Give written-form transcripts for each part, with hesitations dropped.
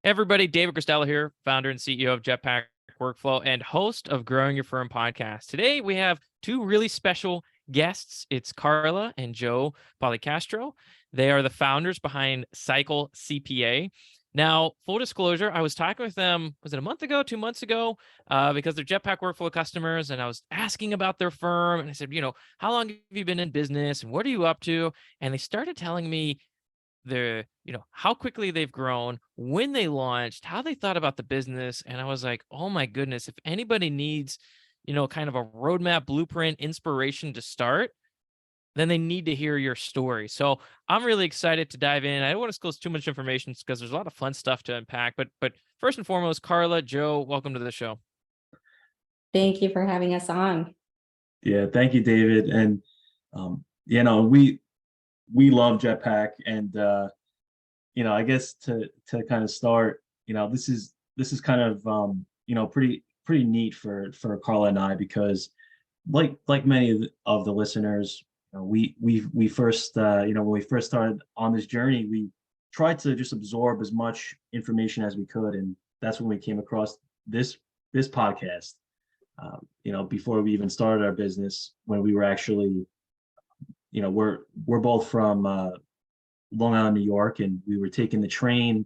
Everybody, David Costello here, founder and CEO of Jetpack Workflow and host of Growing Your Firm podcast. Today, we have two really special guests. It's Carla and Joe Pollicastro. They are the founders behind Cycle CPA. Now, full disclosure, I was talking with them, was it a month ago, 2 months ago, because they're Jetpack Workflow customers, and I was asking about their firm, and I said, how long have you been in business, and what are you up to? And they started telling me how quickly they've grown, when they launched, how they thought about the business. And I was like, oh my goodness, if anybody needs, kind of a roadmap, blueprint, inspiration to start, then they need to hear your story. So I'm really excited to dive in. I don't want to disclose too much information because there's a lot of fun stuff to unpack. But first and foremost, Carla, Joe, welcome to the show. Thank you for having us on. Yeah, thank you, David. And we love Jetpack, and I guess to kind of start, this is kind of pretty neat for Carla and I, because like many of the listeners, we first when we first started on this journey, we tried to just absorb as much information as we could, and that's when we came across this podcast. Before we even started our business, when we were actually, we're both from Long Island, New York, and we were taking the train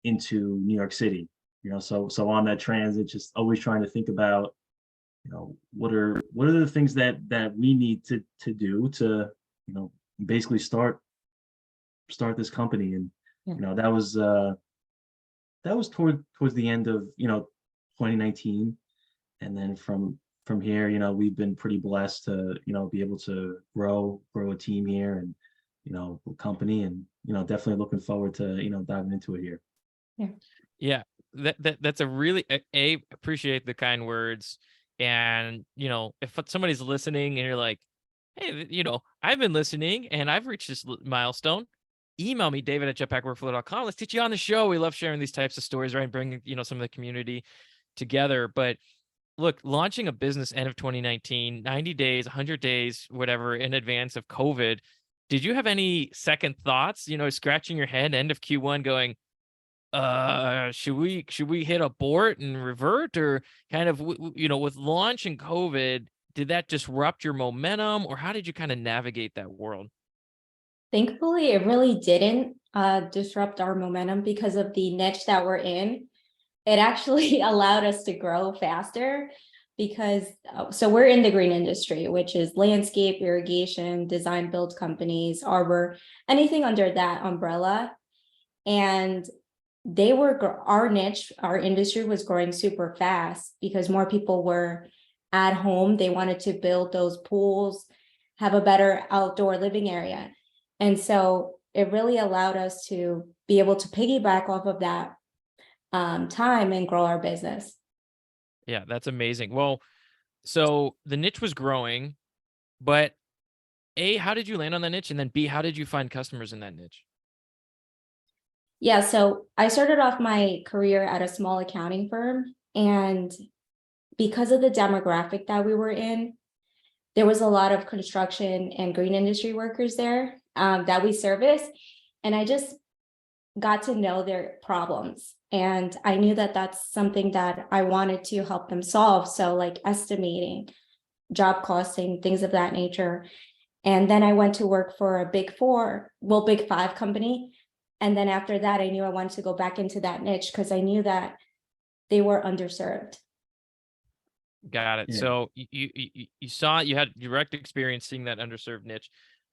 into New York City. So on that transit, just always trying to think about, what are the things that we need to do to, basically start this company. And that was towards the end of 2019, and then from here, we've been pretty blessed to be able to grow a team here, and a company, and definitely looking forward to diving into it here. Yeah, that's a really appreciate the kind words. And if somebody's listening and you're like, hey, I've been listening and I've reached this milestone, email me, david@jetpackworkflow.com. Let's get you on the show. We love sharing these types of stories, right? And bringing some of the community together. But look, launching a business end of 2019, 90 days, 100 days, whatever, in advance of COVID, did you have any second thoughts, scratching your head end of Q1 going, should we hit abort and revert, or kind of, with launch and COVID, did that disrupt your momentum, or how did you kind of navigate that world? Thankfully, it really didn't disrupt our momentum because of the niche that we're in. It actually allowed us to grow faster because, so we're in the green industry, which is landscape, irrigation, design build companies, arbor, anything under that umbrella. And our niche, our industry was growing super fast because more people were at home. They wanted to build those pools, have a better outdoor living area. And so it really allowed us to be able to piggyback off of that time and grow our business. Yeah, that's amazing. Well, so the niche was growing, but A, how did you land on that niche? And then B, how did you find customers in that niche? Yeah, so I started off my career at a small accounting firm, and because of the demographic that we were in, there was a lot of construction and green industry workers there that we service, and I just got to know their problems, and I knew that that's something that I wanted to help them solve. So like estimating, job costing, things of that nature. And then I went to work for a big five company. And then after that, I knew I wanted to go back into that niche because I knew that they were underserved. Got it. Yeah. So you saw, you had direct experience seeing that underserved niche.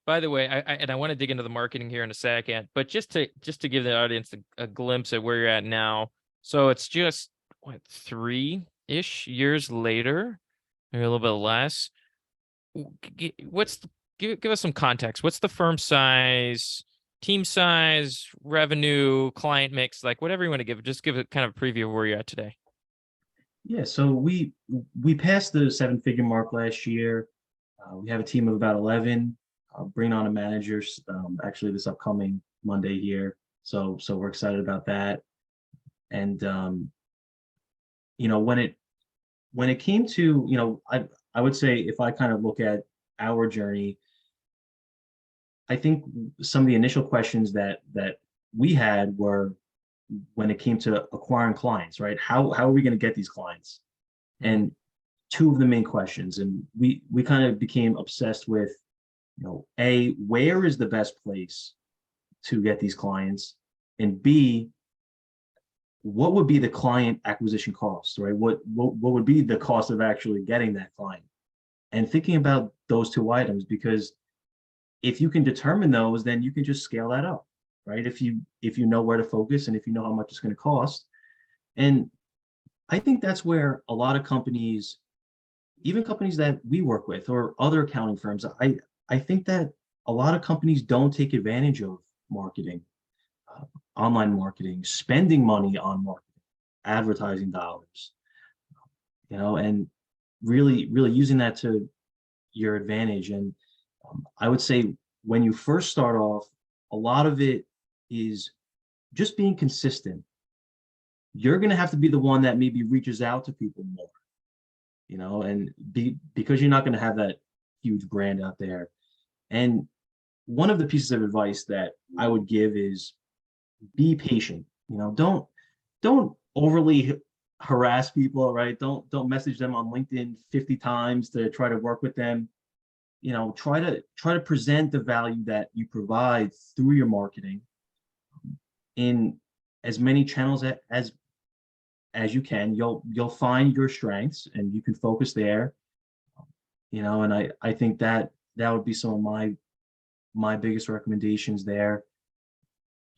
By the way, I want to dig into the marketing here in a second, but just to give the audience a glimpse at where you're at now. So it's just what, 3-ish years later, maybe a little bit less. Give us some context. What's the firm size, team size, revenue, client mix, like whatever you want to give? Just give it kind of a preview of where you're at today. Yeah, so we passed the 7-figure mark last year. We have a team of about 11. Bringing on a manager actually this upcoming Monday here. So we're excited about that. And when it came to, I would say, if I kind of look at our journey, I think some of the initial questions that we had were, when it came to acquiring clients, right? How are we going to get these clients? And two of the main questions, and we kind of became obsessed with, A, where is the best place to get these clients? And B, what would be the client acquisition cost, right? What would be the cost of actually getting that client? And thinking about those two items, because if you can determine those, then you can just scale that up, right? If you know where to focus and if you know how much it's going to cost. And I think that's where a lot of companies, even companies that we work with or other accounting firms, I think that a lot of companies don't take advantage of marketing, online marketing, spending money on marketing, advertising dollars, and really using that to your advantage. And I would say when you first start off, a lot of it is just being consistent. You're going to have to be the one that maybe reaches out to people more, and because you're not going to have that huge brand out there. And one of the pieces of advice that I would give is be patient. Don't overly harass people, right? Don't message them on LinkedIn 50 times to try to work with them. Try to present the value that you provide through your marketing in as many channels as you can. You'll find your strengths and you can focus there. And I think that would be some of my biggest recommendations there.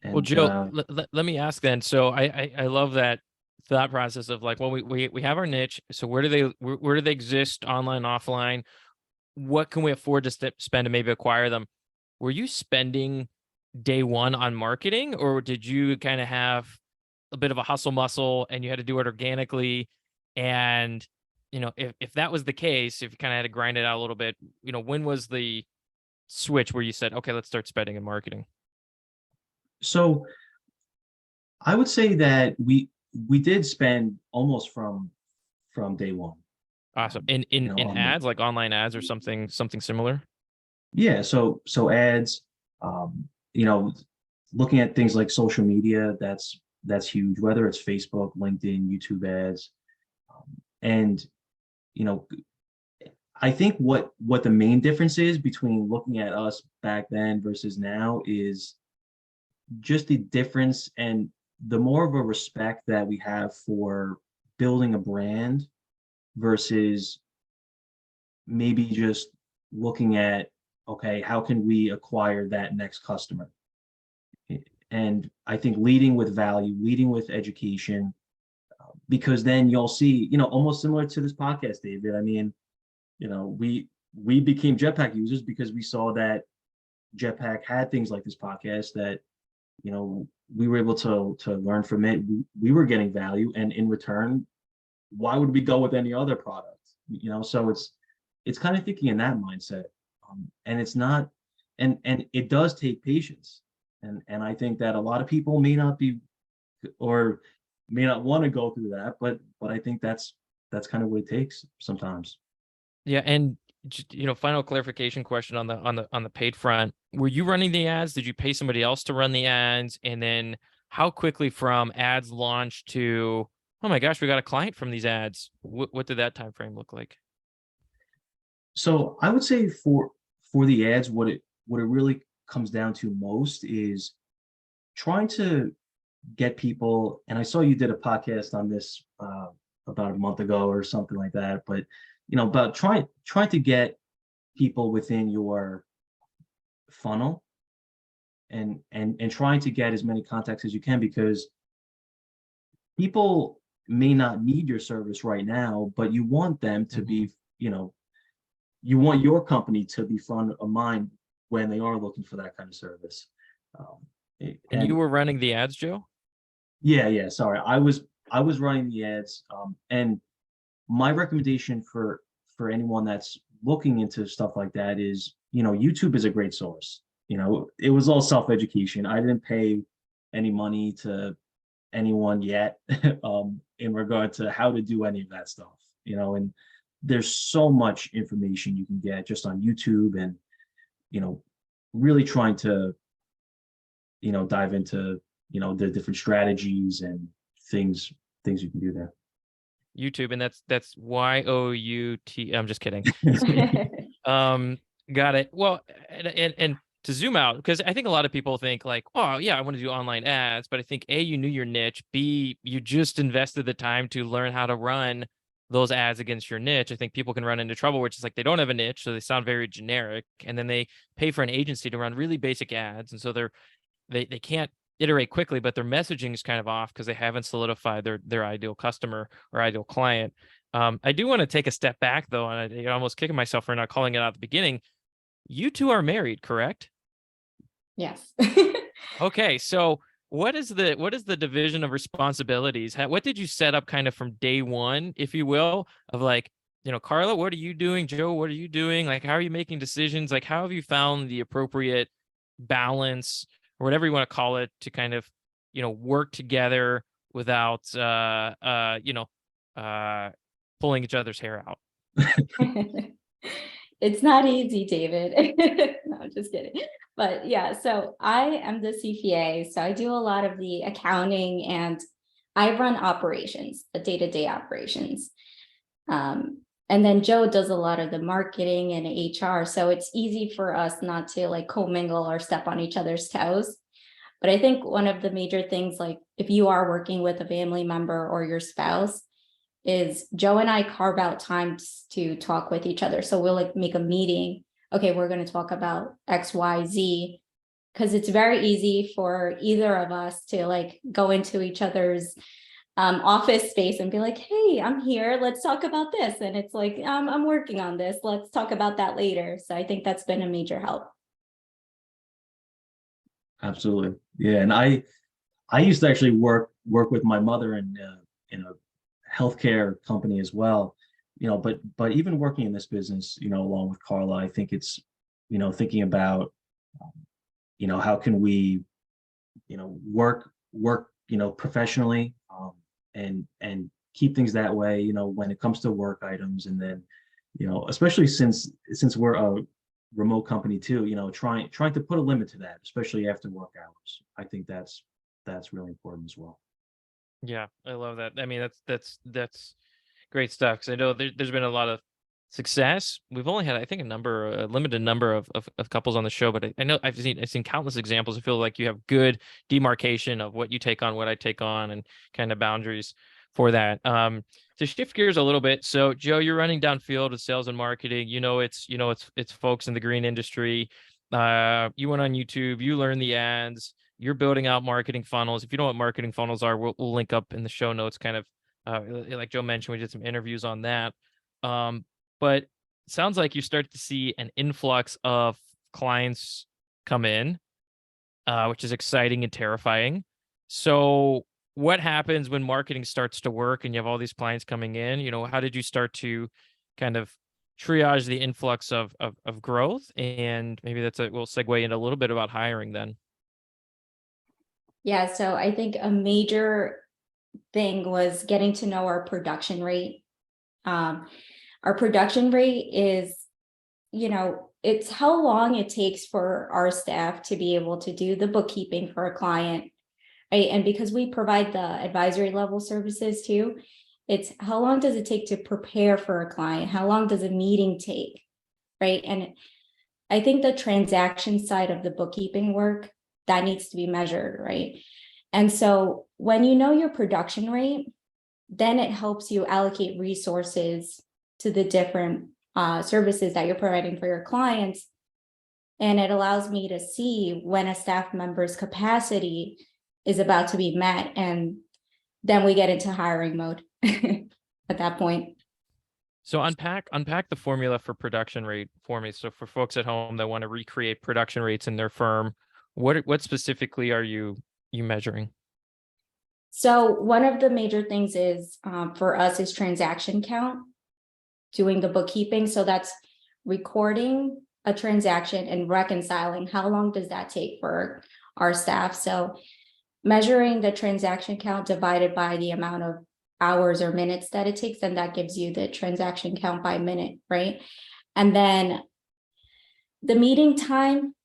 And, well, Joe, let me ask then. So I love that thought process of like, well, we have our niche. So where do they exist, online, offline? What can we afford to spend to maybe acquire them? Were you spending day one on marketing, or did you kind of have a bit of a hustle muscle and you had to do it organically? And, if that was the case, if you kind of had to grind it out a little bit, when was the switch where you said, okay, let's start spending in marketing? so I would say that we did spend almost from day one. Awesome. In On ads, like online ads or something similar? Yeah, so ads, looking at things like social media, that's huge, whether it's Facebook, LinkedIn, YouTube ads. And you know, I think what the main difference is between looking at us back then versus now is just the difference and the more of a respect that we have for building a brand versus maybe just looking at, okay, how can we acquire that next customer? And I think leading with value, leading with education, because then you'll see, almost similar to this podcast, David. I mean, we became Jetpack users because we saw that Jetpack had things like this podcast that, we were able to learn from it. We were getting value, and in return, why would we go with any other product? So it's kind of thinking in that mindset, and it's not, and it does take patience, and I think that a lot of people may not be or may not want to go through that, but I think that's kind of what it takes sometimes. Yeah, and just, final clarification question on the paid front. Were you running the ads? Did you pay somebody else to run the ads? And then how quickly from ads launch to, oh my gosh, we got a client from these ads? What did that time frame look like? So I would say for the ads, what it really comes down to most is trying to get people. And I saw you did a podcast on this about a month ago or something like that. But about trying to get people within your funnel and trying to get as many contacts as you can, because people may not need your service right now, but you want them to be, you want your company to be front of mind when they are looking for that kind of service. And you were running the ads, Joe? Yeah. Sorry, I was running the ads, and my recommendation for anyone that's looking into stuff like that is, YouTube is a great source. It was all self-education. I didn't pay any money to anyone yet, in regard to how to do any of that stuff. And there's so much information you can get just on YouTube, and really trying to dive into the different strategies and things you can do there. YouTube, and that's YOUT. I'm just kidding. Got it. Well, and to zoom out, because I think a lot of people think like, oh yeah, I want to do online ads, but I think A, you knew your niche, B, you just invested the time to learn how to run those ads against your niche. I think people can run into trouble, which is like they don't have a niche, so they sound very generic, and then they pay for an agency to run really basic ads, and so they can't iterate quickly, but their messaging is kind of off because they haven't solidified their ideal customer or ideal client. I do want to take a step back though, and I almost kicking myself for not calling it out at the beginning. You two are married, correct? Yes. Okay, so what is the division of responsibilities? What did you set up kind of from day one, if you will, of like, Carla, what are you doing? Joe, what are you doing? Like, how are you making decisions? Like, how have you found the appropriate balance or whatever you want to call it to kind of, work together without, pulling each other's hair out? It's not easy, David. No, I'm just kidding. But yeah, so I am the CPA. So I do a lot of the accounting and I run operations, the day-to-day operations. And then Joe does a lot of the marketing and HR. So it's easy for us not to like commingle or step on each other's toes. But I think one of the major things, like if you are working with a family member or your spouse, is Joe and I carve out times to talk with each other. So we'll like make a meeting. Okay, we're going to talk about X, Y, Z, because it's very easy for either of us to like go into each other's office space and be like, hey, I'm here. Let's talk about this. And it's like, I'm working on this. Let's talk about that later. So I think that's been a major help. Absolutely. Yeah. And I used to actually work with my mother in a healthcare company as well, but even working in this business, along with Carla, I think it's, thinking about, how can we, work, professionally, and keep things that way, when it comes to work items. And then, especially since we're a remote company too, trying to put a limit to that, especially after work hours. I think that's really important as well. Yeah, I love that. I mean, that's great stuff. Because I know there's been a lot of success. We've only had, I think, a limited number of couples on the show, but I know I've seen countless examples. I feel like you have good demarcation of what you take on, what I take on, and kind of boundaries for that. To shift gears a little bit, so Joe, you're running downfield with sales and marketing. It's folks in the green industry. You went on YouTube, you learned the ads, you're building out marketing funnels. If you know what marketing funnels are, we'll link up in the show notes. Kind of like Joe mentioned, we did some interviews on that. But it sounds like you start to see an influx of clients come in, which is exciting and terrifying. So what happens when marketing starts to work and you have all these clients coming in? How did you start to kind of triage the influx of growth? And maybe we'll segue into a little bit about hiring then. Yeah, so I think a major thing was getting to know our production rate. Our production rate is, it's how long it takes for our staff to be able to do the bookkeeping for a client, right? And because we provide the advisory level services too, it's how long does it take to prepare for a client? How long does a meeting take, right? And I think the transaction side of the bookkeeping work, that needs to be measured, right? And so when you know your production rate, then it helps you allocate resources to the different services that you're providing for your clients. And it allows me to see when a staff member's capacity is about to be met. And then we get into hiring mode at that point. So unpack the formula for production rate for me. So for folks at home that want to recreate production rates in their firm, what specifically are you measuring? So one of the major things is for us is transaction count, doing the bookkeeping. So that's recording a transaction and reconciling. How long does that take for our staff? So measuring the transaction count divided by the amount of hours or minutes that it takes, and that gives you the transaction count by minute, right? And then the meeting time,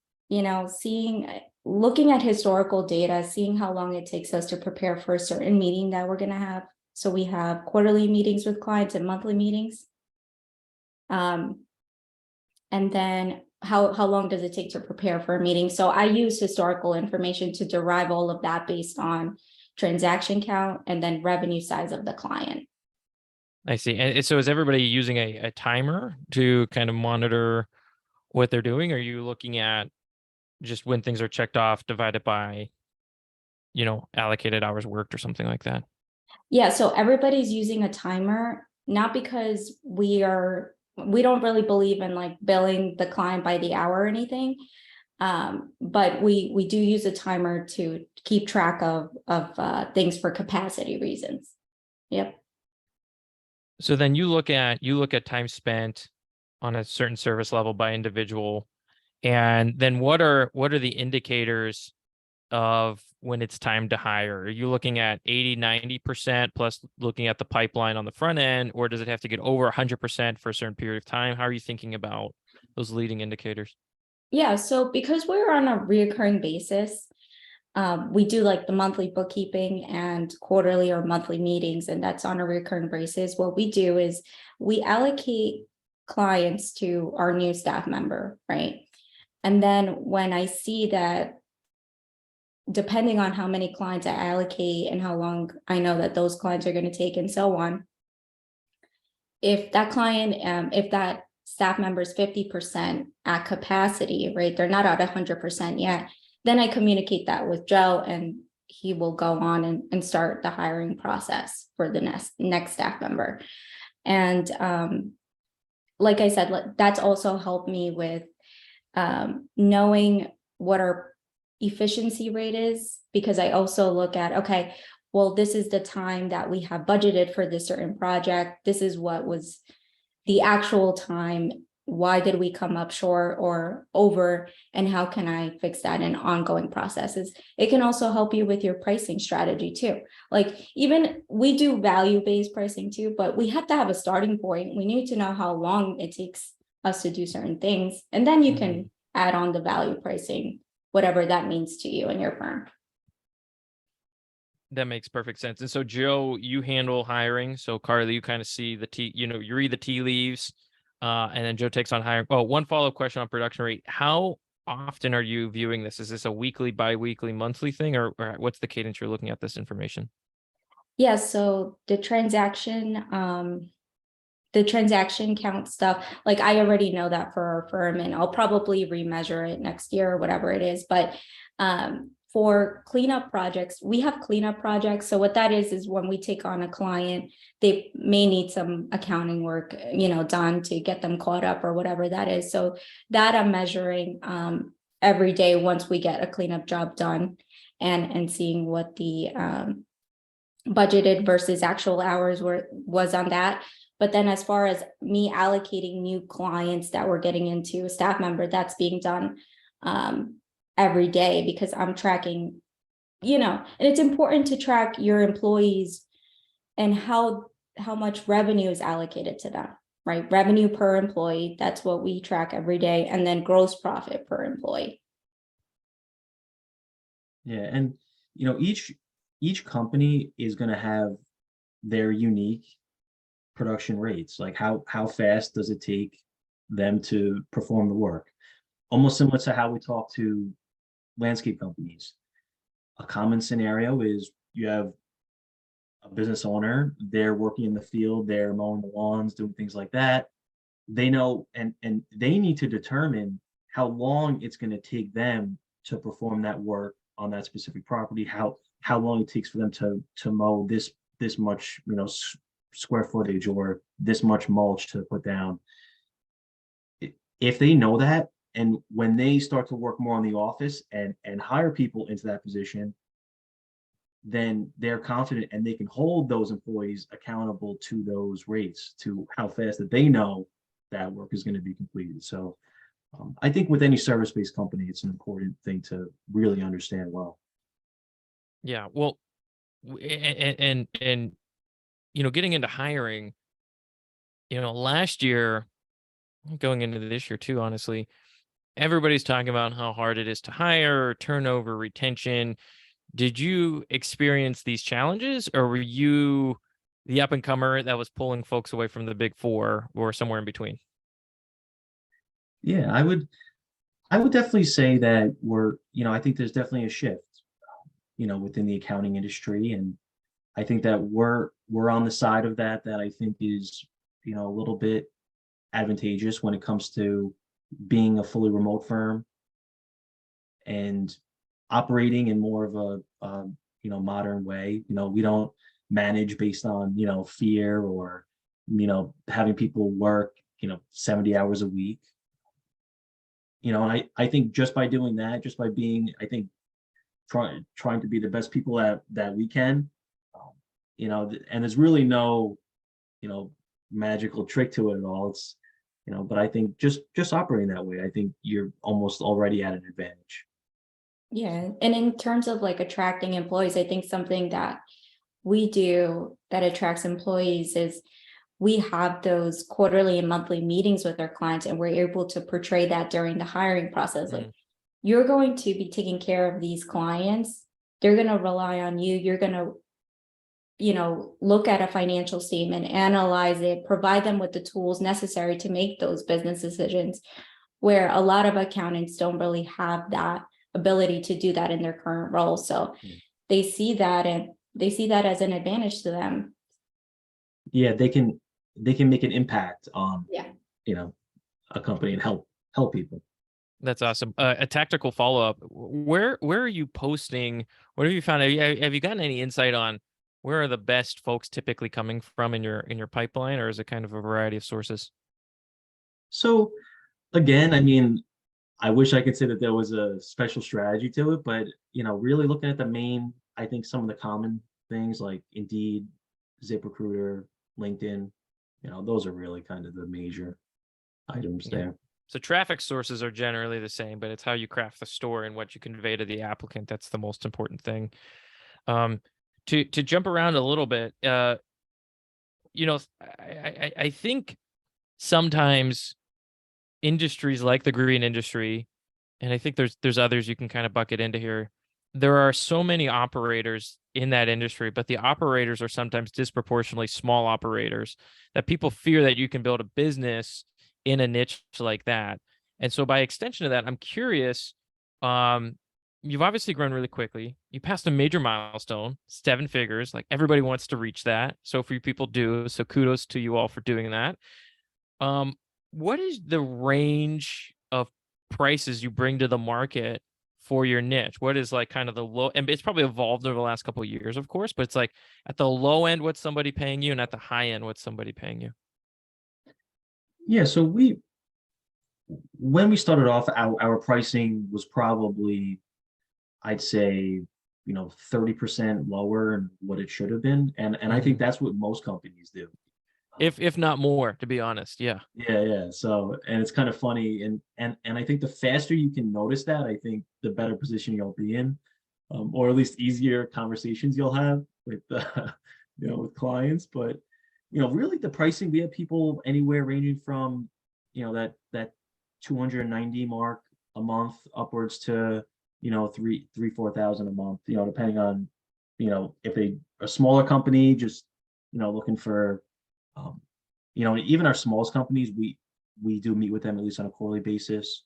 seeing looking at historical data, seeing how long it takes us to prepare for a certain meeting that we're going to have. So we have quarterly meetings with clients and monthly meetings. And then how long does it take to prepare for a meeting? So I use historical information to derive all of that based on transaction count and then revenue size of the client. I see. And so is everybody using a timer to kind of monitor what they're doing? Or are you looking at just when things are checked off divided by, allocated hours worked or something like that? Yeah, so everybody's using a timer, not because we don't really believe in like billing the client by the hour or anything. But we do use a timer to keep track of things for capacity reasons. Yep. So then you look at time spent on a certain service level by individual, and then what are the indicators of when it's time to hire? Are you looking at 80-90% plus looking at the pipeline on the front end, or does it have to get over 100% for a certain period of time? How are you thinking about those leading indicators? Yeah, so because we're on a reoccurring basis, we do like the monthly bookkeeping and quarterly or monthly meetings, and that's on a recurring basis. What we do is we allocate clients to our new staff member, right? And then when I see that, depending on how many clients I allocate and how long I know that those clients are going to take and so on, if that client, if that staff member is 50% at capacity, right? They're not at 100% yet. Then I communicate that with Joe and he will go on and start the hiring process for the next staff member. And like I said, that's also helped me with knowing what our efficiency rate is, because I also look at, okay, well, this is the time that we have budgeted for this certain project. This is what was the actual time. Why did we come up short or over? And how can I fix that in ongoing processes? It can also help you with your pricing strategy too. Like even we do value-based pricing too, but we have to have a starting point. We need to know how long it takes us to do certain things. And then you can add on the value pricing, whatever that means to you and your firm. That makes perfect sense. And so, Joe, you handle hiring. So, Carly, you kind of see you read the tea leaves, and then Joe takes on hiring. Oh, one follow-up question on production rate. How often are you viewing this? Is this a weekly, bi-weekly, monthly thing, or what's the cadence you're looking at this information? Yeah, so the transaction count stuff, like I already know that for our firm, and I'll probably remeasure it next year or whatever it is. But for cleanup projects, we have cleanup projects. So what that is when we take on a client, they may need some accounting work, done to get them caught up or whatever that is. So that I'm measuring every day once we get a cleanup job done, and seeing what the budgeted versus actual hours was on that. But then as far as me allocating new clients that we're getting into a staff member, that's being done every day, because I'm tracking, and it's important to track your employees and how much revenue is allocated to them, right? Revenue per employee, that's what we track every day. And then gross profit per employee. Yeah, and each company is going to have their unique production rates. Like how fast does it take them to perform the work? Almost similar to how we talk to landscape companies. A common scenario is you have a business owner, they're working in the field, they're mowing the lawns, doing things like that. They know, and they need to determine how long it's going to take them to perform that work on that specific property, how long it takes for them to mow this much, square footage or this much mulch to put down. If they know that, and when they start to work more on the office and hire people into that position, then they're confident and they can hold those employees accountable to those rates, to how fast that they know that work is going to be completed. So I think with any service-based company, it's an important thing to really understand well. Yeah, well, and getting into hiring, last year, going into this year too, honestly, everybody's talking about how hard it is to hire, turnover, retention. Did you experience these challenges, or were you the up and comer that was pulling folks away from the big four, or somewhere in between? Yeah, I would definitely say that I think there's definitely a shift, within the accounting industry. And I think that we're on the side of that I think is, a little bit advantageous when it comes to being a fully remote firm and operating in more of a modern way. We don't manage based on, fear or, having people work, 70 hours a week. I think just by doing that, just by being, I think, trying to be the best people that we can, um, and there's really no, magical trick to it at all. It's, but I think just operating that way, I think you're almost already at an advantage. Yeah, and in terms of like attracting employees, I think something that we do that attracts employees is we have those quarterly and monthly meetings with our clients, and we're able to portray that during the hiring process. Like, Mm, you're going to be taking care of these clients. They're going to rely on you. You're going to, look at a financial statement, analyze it, provide them with the tools necessary to make those business decisions, where a lot of accountants don't really have that ability to do that in their current role. So Mm. they see that as an advantage to them. Yeah, they can make an impact on, Yeah. you know, a company and help people. that's awesome. A tactical follow up. Where are you posting? What have you found? Have you gotten any insight on where are the best folks typically coming from in your pipeline, or is it kind of a variety of sources? So again, I mean, I wish I could say that there was a special strategy to it, but really looking at I think some of the common things like Indeed, ZipRecruiter, LinkedIn, those are really kind of the major items Yeah. there. So traffic sources are generally the same, but it's how you craft the story and what you convey to the applicant that's the most important thing. Um, to jump around a little bit, I think sometimes industries like the green industry, and I think there's others you can kind of bucket into here. There are so many operators in that industry, but the operators are sometimes disproportionately small operators that people fear that you can build a business in a niche like that. And so by extension of that, I'm curious, um, you've obviously grown really quickly. You passed a major milestone, 7 figures. Like everybody wants to reach that. So few people do. So kudos to you all for doing that. Um, what is the range of prices you bring to the market for your niche? What is like kind of the low, and it's probably evolved over the last couple of years, of course, but it's like at the low end, what's somebody paying you, and at the high end, what's somebody paying you? Yeah, so when we started off, our pricing was probably, I'd say, 30% lower than what it should have been. And I think Mhm. that's what most companies do. If not more, to be honest. Yeah. Yeah. So, and it's kind of funny, and I think the faster you can notice that, I think the better position you'll be in, or at least easier conversations you'll have with, with clients. But really, the pricing, we have people anywhere ranging from, that 290 mark a month upwards to, 4,000 a month. Depending on, if they a smaller company, just looking for, um, even our smallest companies, we do meet with them at least on a quarterly basis,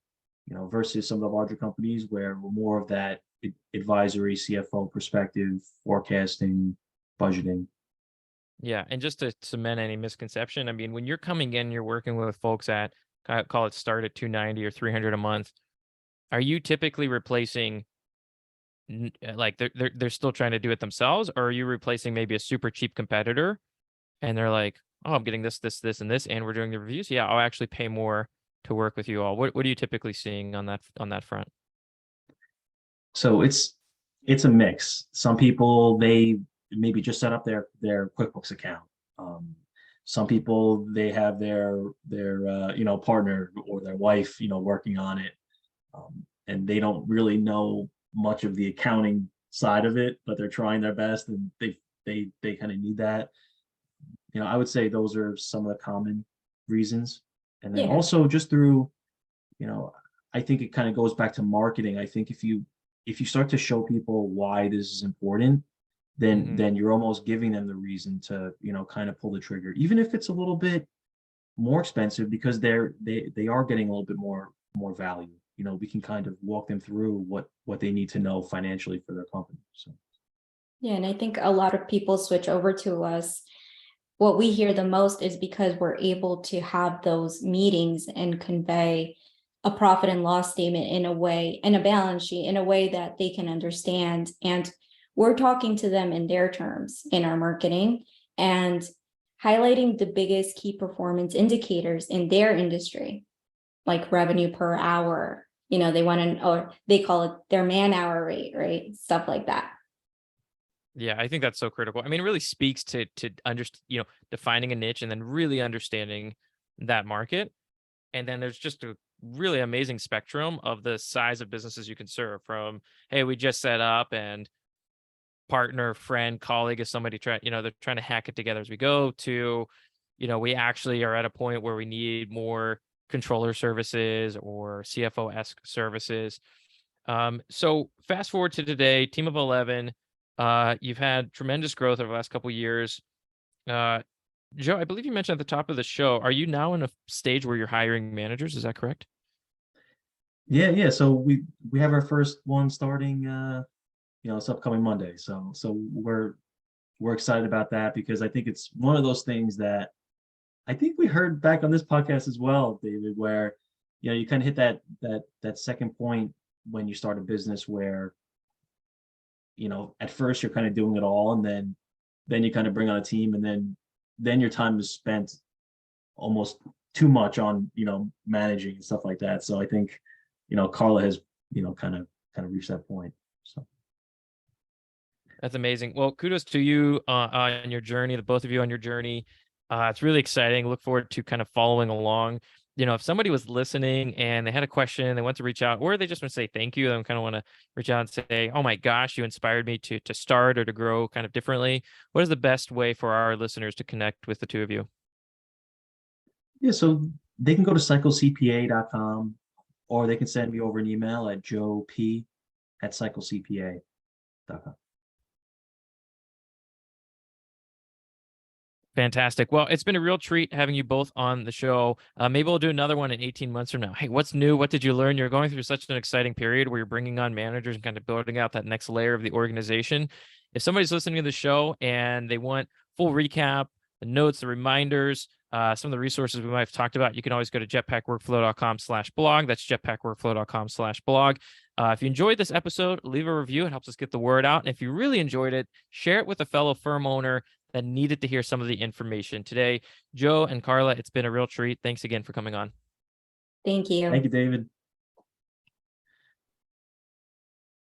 versus some of the larger companies where we're more of that advisory, CFO perspective, forecasting, budgeting. Yeah. And just to cement any misconception, I mean, when you're coming in, you're working with folks at call it start at 290 or 300 a month. Are you typically replacing like they're still trying to do it themselves, or are you replacing maybe a super cheap competitor and they're like, oh, I'm getting this and this, and we're doing the reviews. Yeah, I'll actually pay more to work with you all. What are you typically seeing on that front? So it's a mix. Some people, they maybe just set up their QuickBooks account. Um, some people, they have their partner or their wife working on it, and they don't really know much of the accounting side of it, but they're trying their best, and they kind of need that. I would say those are some of the common reasons. And then Yeah. also just through, you know, I think it kind of goes back to marketing. I think if you start to show people why this is important, then you're almost giving them the reason to, kind of pull the trigger, even if it's a little bit more expensive, because they are getting a little bit more value. We can kind of walk them through what they need to know financially for their company. So Yeah, and I think a lot of people switch over to us. What we hear the most is because we're able to have those meetings and convey a profit and loss statement in a way, and a balance sheet in a way that they can understand. And we're talking to them in their terms in our marketing and highlighting the biggest key performance indicators in their industry, like revenue per hour. They want to, or they call it their man hour rate, right? Stuff like that. Yeah, I think that's so critical. I mean, it really speaks to defining a niche and then really understanding that market. And then there's just a really amazing spectrum of the size of businesses you can serve, from, hey, we just set up, and partner, friend, colleague is somebody they're trying to hack it together as we go, to, we actually are at a point where we need more controller services or CFO-esque services. So fast forward to today, team of 11, you've had tremendous growth over the last couple of years. Uh, Joe, I believe you mentioned at the top of the show, are you now in a stage where you're hiring managers? Is that correct? yeah. So we have our first one starting, this upcoming Monday. So we're excited about that, because I think it's one of those things that I think we heard back on this podcast as well, David, where you kind of hit that second point when you start a business where at first you're kind of doing it all, and then you kind of bring on a team, and then your time is spent almost too much on managing and stuff like that. So I think Carla has kind of reached that point. So That's amazing. Well, kudos to you on your journey, the both of you on your journey. It's really exciting. Look forward to kind of following along. If somebody was listening and they had a question, they want to reach out, or they just want to say thank you, they kind of want to reach out and say, "Oh my gosh, you inspired me to start or to grow kind of differently." What is the best way for our listeners to connect with the two of you? yeah, so they can go to cyclecpa.com, or they can send me over an email at joep@cyclecpa.com. Fantastic. Well, it's been a real treat having you both on the show. Maybe we'll do another one in 18 months from now. Hey, what's new? What did you learn? You're going through such an exciting period where you're bringing on managers and kind of building out that next layer of the organization. If somebody's listening to the show and they want full recap, the notes, the reminders, some of the resources we might have talked about, you can always go to jetpackworkflow.com/blog. That's jetpackworkflow.com/blog. If you enjoyed this episode, leave a review. It helps us get the word out. And if you really enjoyed it, share it with a fellow firm owner that needed to hear some of the information today. Joe and Carla, it's been a real treat. Thanks again for coming on. Thank you. Thank you, David.